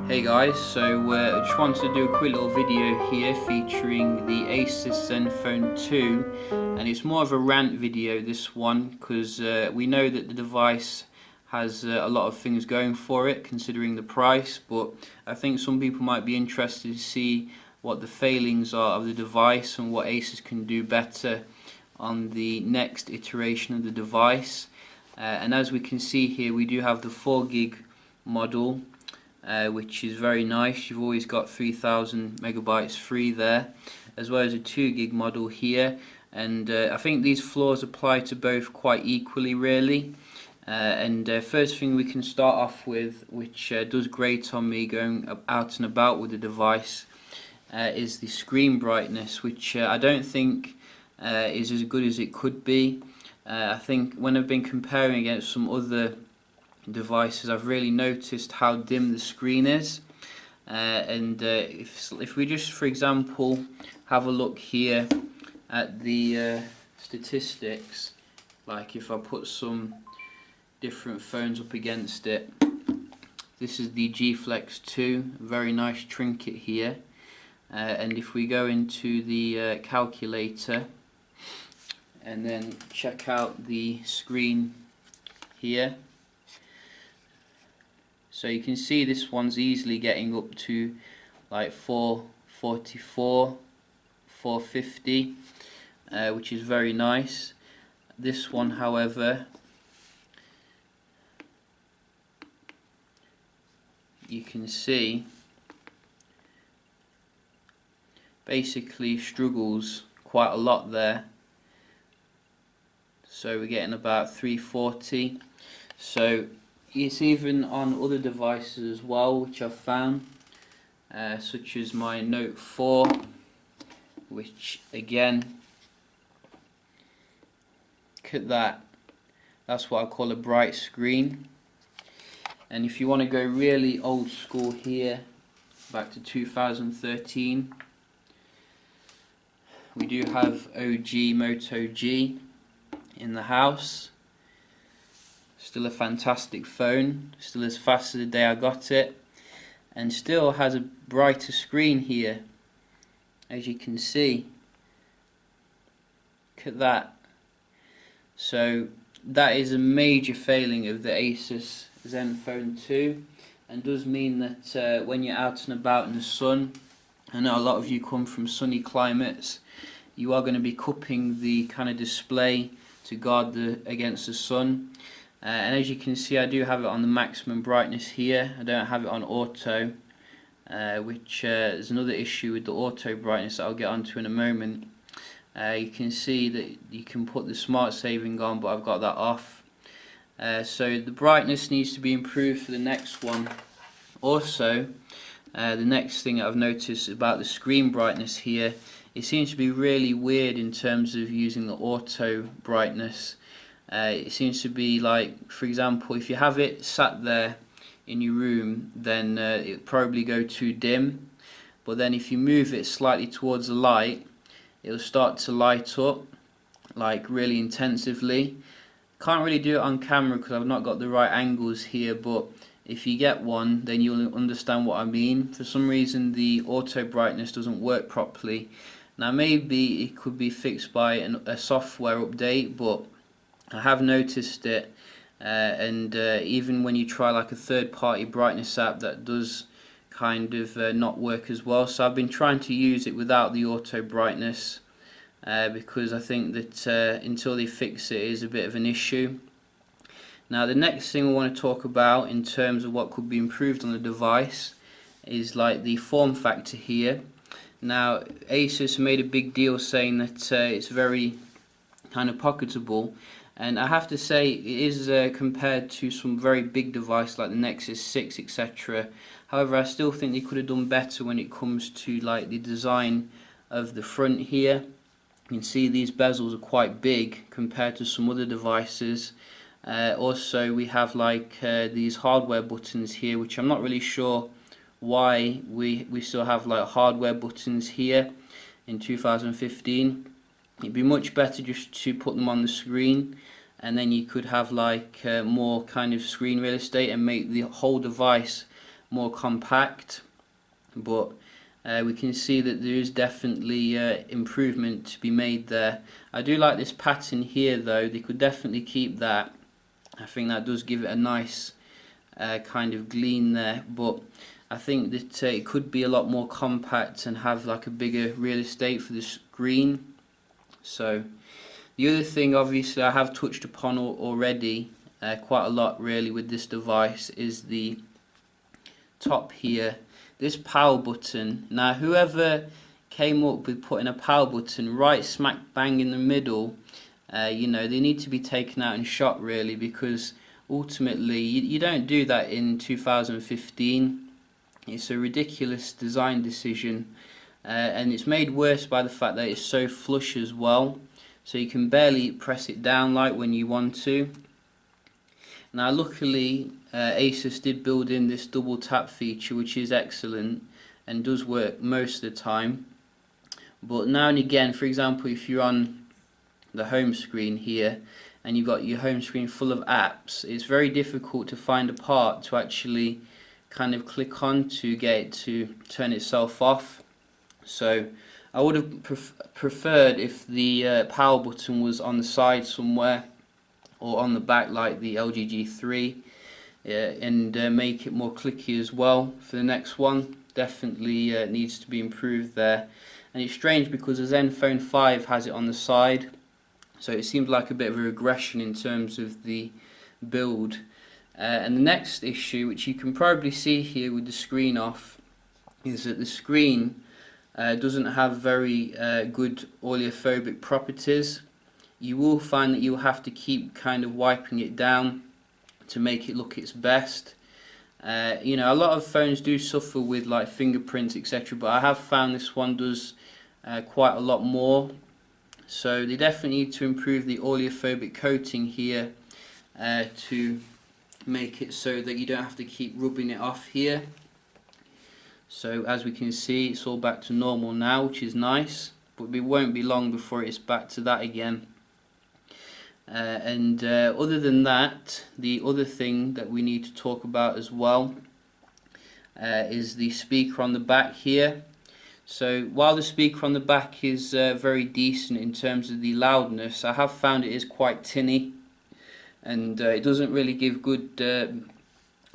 Hey guys, so I just wanted to do a quick little video here featuring the Asus Zenfone 2, and it's more of a rant video, this one, because we know that the device has a lot of things going for it considering the price, but I think some people might be interested to see what the failings are of the device and what Asus can do better on the next iteration of the device. And as we can see here, we do have the 4GB model, which is very nice. You've always got 3000 megabytes free there, as well as a 2GB model here, and I think these flaws apply to both quite equally, really. First thing we can start off with, which does grate on me going out and about with the device, is the screen brightness, which I don't think is as good as it could be. I think when I've been comparing against some other devices, I've really noticed how dim the screen is, if we just, for example, have a look here at the statistics, like if I put some different phones up against it, this is the G Flex 2, very nice trinket here, and if we go into the calculator and then check out the screen here, so you can see this one's easily getting up to like 444, 450, which is very nice. This one, however, you can see basically struggles quite a lot there. So we're getting about 340. So it's even on other devices as well, which I've found, such as my Note 4, which again, look at that, that's what I call a bright screen. And if you want to go really old school here, back to 2013, we do have OG Moto G in the house. Still a fantastic phone, still as fast as the day I got it, and still has a brighter screen here, as you can see. Look at that. So that is a major failing of the Asus Zenfone 2, and does mean that when you're out and about in the sun, I know a lot of you come from sunny climates, you are going to be cupping the kind of display to guard against the sun. And as you can see, I do have it on the maximum brightness here. I don't have it on auto, which is another issue with the auto brightness that I'll get onto in a moment. You can see that you can put the smart saving on, but I've got that off. So the brightness needs to be improved for the next one. Also, the next thing that I've noticed about the screen brightness here, it seems to be really weird in terms of using the auto brightness. It seems to be like, for example, if you have it sat there in your room, then it'll probably go too dim, but then if you move it slightly towards the light, it'll start to light up like really intensively. Can't really do it on camera because I've not got the right angles here, but if you get one, then you'll understand what I mean. For some reason the auto brightness doesn't work properly. Now maybe it could be fixed by a software update, but I have noticed it, and even when you try like a third-party brightness app, that does kind of not work as well. So I've been trying to use it without the auto brightness, because I think that until they fix it is a bit of an issue. Now the next thing I want to talk about in terms of what could be improved on the device is like the form factor here. Now Asus made a big deal saying that it's very kind of pocketable, and I have to say it is compared to some very big devices like the Nexus 6, etc. However, I still think they could have done better when it comes to like the design of the front here. You can see these bezels are quite big compared to some other devices. Also we have like these hardware buttons here, which I'm not really sure why we still have like hardware buttons here in 2015. It'd be much better just to put them on the screen, and then you could have like more kind of screen real estate and make the whole device more compact, but we can see that there is definitely improvement to be made there. I do like this pattern here though. They could definitely keep that. I think that does give it a nice kind of gleam there, but I think that it could be a lot more compact and have like a bigger real estate for the screen. So the other thing, obviously, I have touched upon already quite a lot really with this device, is the top here, this power button. Now whoever came up with putting a power button right smack bang in the middle, you know, they need to be taken out and shot really, because ultimately you don't do that in 2015. It's a ridiculous design decision, and it's made worse by the fact that it's so flush as well, so you can barely press it down like when you want to. Now luckily Asus did build in this double tap feature, which is excellent and does work most of the time, but now and again, for example, if you're on the home screen here and you've got your home screen full of apps, it's very difficult to find a part to actually kind of click on to get it to turn itself off. So I would have preferred if the power button was on the side somewhere or on the back like the LG G3, and make it more clicky as well for the next one. Definitely needs to be improved there. And it's strange because the Zenfone 5 has it on the side, so it seems like a bit of a regression in terms of the build. And the next issue, which you can probably see here with the screen off, is that the screen doesn't have very good oleophobic properties. You will find that you'll have to keep kind of wiping it down to make it look its best. You know, a lot of phones do suffer with like fingerprints, etc., but I have found this one does quite a lot more. So they definitely need to improve the oleophobic coating here to make it so that you don't have to keep rubbing it off here. So as we can see, it's all back to normal now, which is nice, but it won't be long before it's back to that again. Other than that, the other thing that we need to talk about as well is the speaker on the back here. So while the speaker on the back is very decent in terms of the loudness, I have found it is quite tinny, and it doesn't really give good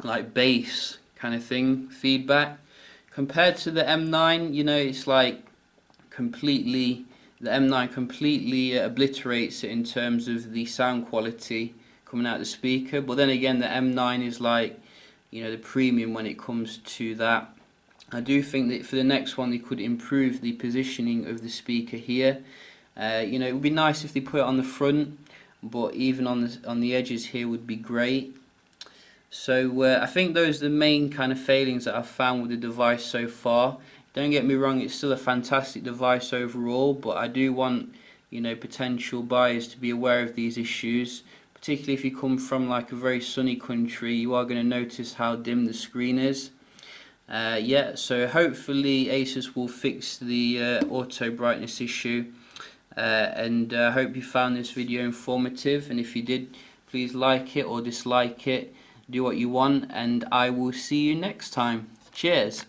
like bass kind of thing feedback. Compared to the M9, you know, it's like completely, the M9 completely obliterates it in terms of the sound quality coming out of the speaker. But then again, the M9 is like, you know, the premium when it comes to that. I do think that for the next one they could improve the positioning of the speaker here. You know, it would be nice if they put it on the front, but even on the edges here would be great. So I think those are the main kind of failings that I've found with the device so far. Don't get me wrong, it's still a fantastic device overall, but I do want, you know, potential buyers to be aware of these issues. Particularly if you come from like a very sunny country, you are going to notice how dim the screen is. Yeah, so hopefully Asus will fix the auto brightness issue, and I hope you found this video informative, and if you did, please like it or dislike it, do what you want, and I will see you next time. Cheers.